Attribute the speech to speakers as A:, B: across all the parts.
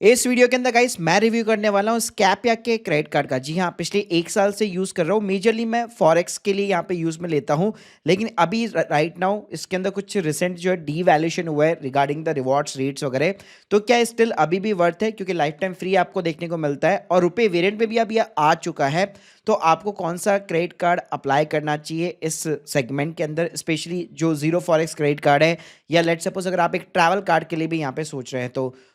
A: इस वीडियो के अंदर गाइस मैं रिव्यू करने वाला हूँ स्कैपिया के क्रेडिट कार्ड का। जी हाँ, पिछले 1 साल से यूज़ कर रहा हूँ। मेजरली मैं फॉरेक्स के लिए यहाँ पे यूज़ में लेता हूँ, लेकिन अभी राइट नाउ इसके अंदर कुछ रिसेंट जो है डीवैल्यूएशन हुआ है रिगार्डिंग द रिवॉर्ड्स रेट्स वगैरह। तो क्या स्टिल अभी भी वर्थ है, क्योंकि लाइफ टाइम फ्री आपको देखने को मिलता है और रुपए वेरिएंट में भी अब यह आ चुका है। तो आपको कौन सा क्रेडिट कार्ड अप्लाई करना चाहिए इस सेगमेंट के अंदर, स्पेशली जो जीरो फॉरेक्स क्रेडिट कार्ड है, या लेट सपोज अगर आप एक ट्रैवल कार्ड के लिए भी यहाँ पे सोच रहे हैं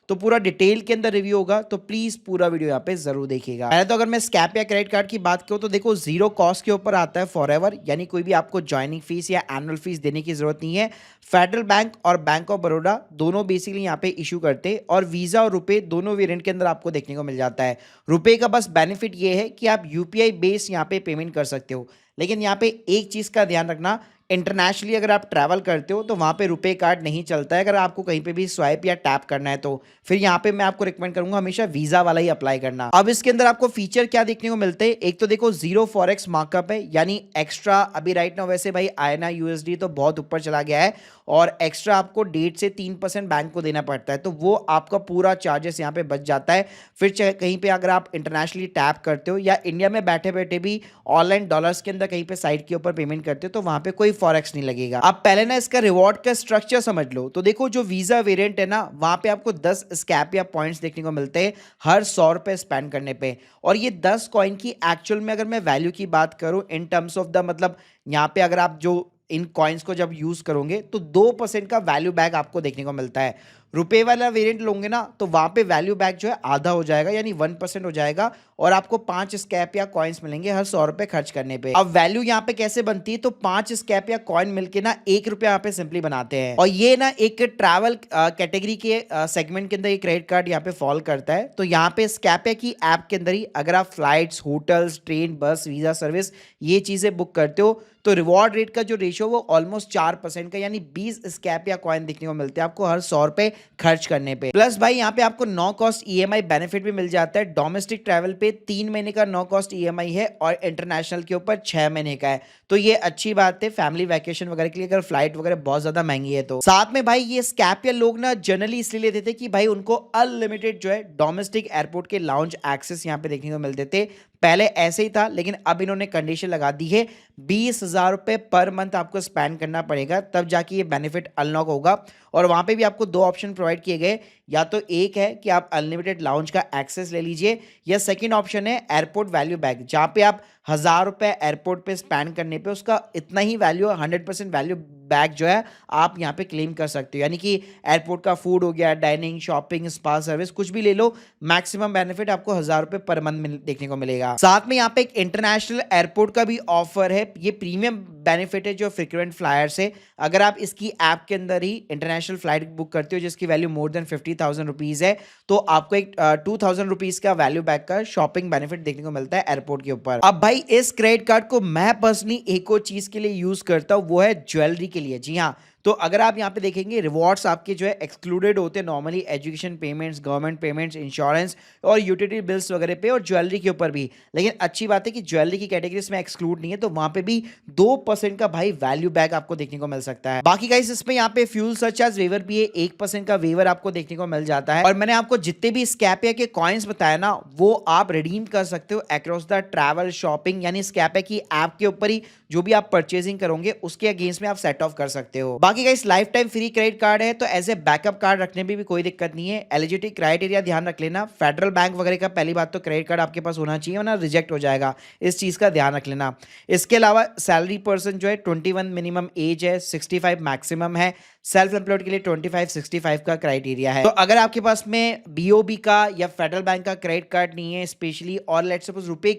A: तो पूरा डिटेल के अंदर रिव्यू होगा। तो प्लीज पूरा वीडियो यहाँ पे जरूर देखिएगा। पहले तो अगर मैं स्कैप या क्रेडिट कार्ड की बात करूँ तो देखो, जीरो कॉस्ट के ऊपर आता है फॉरएवर, यानी कोई भी आपको ज्वाइनिंग फीस या एनुअल फीस देने की जरूरत नहीं है। फेडरल बैंक और बैंक ऑफ बड़ौदा दोनों बेसिकली यहाँ पे इशू करते हैं, और वीजा और रुपए दोनों वेरिएंट के अंदर आपको देखने को मिल जाता है। रुपए का बस बेनिफिट ये है कि आप यूपीआई बेस यहाँ पे पेमेंट कर सकते हो, लेकिन यहाँ पे एक चीज का ध्यान रखना, इंटरनेशनली अगर आप ट्रैवल करते हो तो वहाँ पे रुपए कार्ड नहीं चलता है। अगर आपको कहीं पे भी स्वाइप या टैप करना है तो फिर यहाँ पे मैं आपको रिकमेंड करूंगा हमेशा वीजा वाला ही अप्लाई करना। अब इसके अंदर आपको फीचर क्या देखने को मिलते हैं, एक तो देखो जीरो फॉरेक्स मार्कअप है, यानी एक्स्ट्रा अभी राइट नाउ वैसे भाई INR USD तो बहुत ऊपर चला गया है, और एक्स्ट्रा आपको 1.5 से 3% बैंक को देना पड़ता है, तो वो आपका पूरा चार्जेस यहाँ पे बच जाता है। फिर चाहे कहीं पे अगर आप इंटरनेशनली टैप करते हो या इंडिया में बैठे बैठे भी ऑनलाइन डॉलर्स के अंदर कहीं पे साइट के ऊपर पेमेंट करते हो तो वहां पे कोई फॉरेक्स नहीं लगेगा। अब पहले ना इसका रिवॉर्ड का स्ट्रक्चर समझ लो। तो देखो, जो वीजा वेरिएंट है ना, वहां पे आपको 10 स्कैप या पॉइंट्स देखने को मिलते हैं हर 100 रुपए स्पेंड करने पे। और ये 10 कॉइन की एक्चुअल में अगर मैं वैल्यू की बात करूं इन टर्म्स ऑफ द, मतलब यहाँ पे अगर आप जो इन कॉइन्स को जब यूज करोगे तो 2% का वैल्यू बैक आपको देखने को मिलता है। रुपए वाला वेरिएंट लोगे ना तो वहां पे वैल्यू बैक जो है आधा हो जाएगा, यानी 1% हो जाएगा, और आपको 5 स्कैप या कॉइन्स मिलेंगे हर 100 रुपए खर्च करने पे। अब वैल्यू यहाँ पे कैसे बनती है, तो 5 स्कैप या कॉइन मिलके ना 1 रुपया यहाँ पे सिंपली बनाते हैं। और ये ना एक ट्रैवल कैटेगरी के सेगमेंट के अंदर ये क्रेडिट कार्ड यहाँ पे फॉल करता है। तो यहाँ पे स्कैपिया की ऐप के अंदर ही अगर आप फ्लाइट्स, होटल्स, ट्रेन, बस, वीजा सर्विस ये चीजें बुक करते हो तो रिवॉर्ड रेट का जो रेशियो वो ऑलमोस्ट 4% का, यानी 20 स्कैप या कॉइन देखने को मिलते हैं आपको हर 100 रुपए खर्च करने पे। प्लस भाई यहाँ पे आपको नो कॉस्ट EMI बेनिफिट भी मिल जाता है। डोमेस्टिक ट्रैवल पे 3 महीने का नो कॉस्ट EMI है, और इंटरनेशनल के ऊपर 6 महीने का है। तो ये अच्छी बात है फैमिली वैकेशन वगैरह के लिए, अगर फ्लाइट वगैरह बहुत ज्यादा महंगी है तो। साथ में भाई ये स्कैप या लोग ना जनरली इसलिए लेते थे कि भाई उनको अनलिमिटेड जो है डोमेस्टिक एयरपोर्ट के लाउंज एक्सेस यहाँ पे देखने को मिलते थे। पहले ऐसे ही था, लेकिन अब इन्होंने कंडीशन लगा दी है 20,000 रुपए पर मंथ आपको स्पेंड करना पड़ेगा, तब जाके ये बेनिफिट अनलॉक होगा। और वहां पे भी आपको 2 ऑप्शन प्रोवाइड किए गए, या तो एक है कि आप अनलिमिटेड लाउंज का एक्सेस ले लीजिए, या सेकंड ऑप्शन है एयरपोर्ट वैल्यू बैक, जहां पे आप 1,000 रुपए एयरपोर्ट पे स्पेंड करने पे उसका इतना ही वैल्यू, 100% वैल्यू बैक जो है आप यहाँ पे क्लेम कर सकते हो। यानी कि एयरपोर्ट का फूड हो गया, डाइनिंग, शॉपिंग, स्पा सर्विस, कुछ भी ले लो, मैक्सिमम बेनिफिट आपको 1,000 रुपए पर मंथ देखने को मिलेगा। साथ में यहाँ पे एक इंटरनेशनल एयरपोर्ट का भी ऑफर है। ये प्रीमियम बेनिफिट है जो फ्रीक्वेंट फ्लायर से, अगर आप इसकी ऐप के अंदर ही इंटरनेशनल फ्लाइट बुक करते हो जिसकी वैल्यू मोर देन 50,000 रुपीज है, तो आपको एक 2,000 रुपीज का वैल्यू बैक का शॉपिंग बेनिफिट देखने को मिलता है एयरपोर्ट के ऊपर। अब भाई इस क्रेडिट कार्ड को मैं पर्सनली एक और चीज के लिए यूज करता हूं, वो है ज्वेलरी के लिए। जी हाँ, तो अगर आप यहाँ पे देखेंगे रिवॉर्ड्स आपके जो है एक्सक्लूडेड होते हैं normally education payments, government payments, insurance और यूटिलिटी बिल्स वगैरह पे, और ज्वेलरी के ऊपर भी। लेकिन अच्छी बात है कि ज्वेलरी की कैटेगरीज में एक्सक्लूड नहीं है, तो वहां पे भी 2% का भाई वैल्यू बैक आपको देखने को मिल सकता है। बाकी गाइस इसमें यहाँ पे फ्यूल सरचार्ज वेवर भी है, 1% का वेवर आपको देखने को मिल जाता है। और मैंने आपको जितने भी स्कैपिया के कॉइन्स बताया ना, वो आप रिडीम कर सकते हो अक्रॉस द ट्रैवल, शॉपिंग, यानी स्कैपिया की ऐप के ऊपर ही जो भी आप परचेजिंग करोगे उसके अगेंस्ट में आप सेट ऑफ कर सकते हो। बाकी guys life time free credit card है, तो एज ए बैकअप कार्ड रखने में भी कोई दिक्कत नहीं है। एलिजिबिलिटी क्राइटेरिया ध्यान रख लेना, फेडरल बैंक वगैरह का पहली बात तो क्रेडिट कार्ड आपके पास होना चाहिए, वरना रिजेक्ट हो जाएगा, इस चीज का ध्यान रख लेना। इसके अलावा सैलरी पर्सन जो है 21 मिनिमम एज है, 65 मैक्सिमम है। सेल्फ एम्प्लॉयड के लिए 25-65 का क्राइटेरिया है। तो अगर आपके पास में BOB का या फेडरल बैंक का क्रेडिट कार्ड नहीं है स्पेशली, और लेट्स सपोज रुपए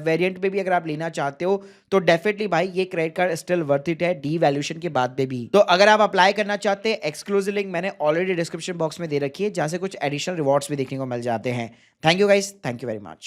A: वेरिएंट में भी अगर आप लेना चाहते हो, तो डेफिनेटली भाई ये credit card still worth it है डीवैल्यूएशन के बाद में भी। तो अगर आप अप्लाई करना चाहते हैं, एक्सक्लूसिव लिंक मैंने ऑलरेडी डिस्क्रिप्शन बॉक्स में दे रखी है, जहां से कुछ एडिशनल रिवॉर्ड्स भी देखने को मिल जाते हैं। Thank you guys, thank you very much.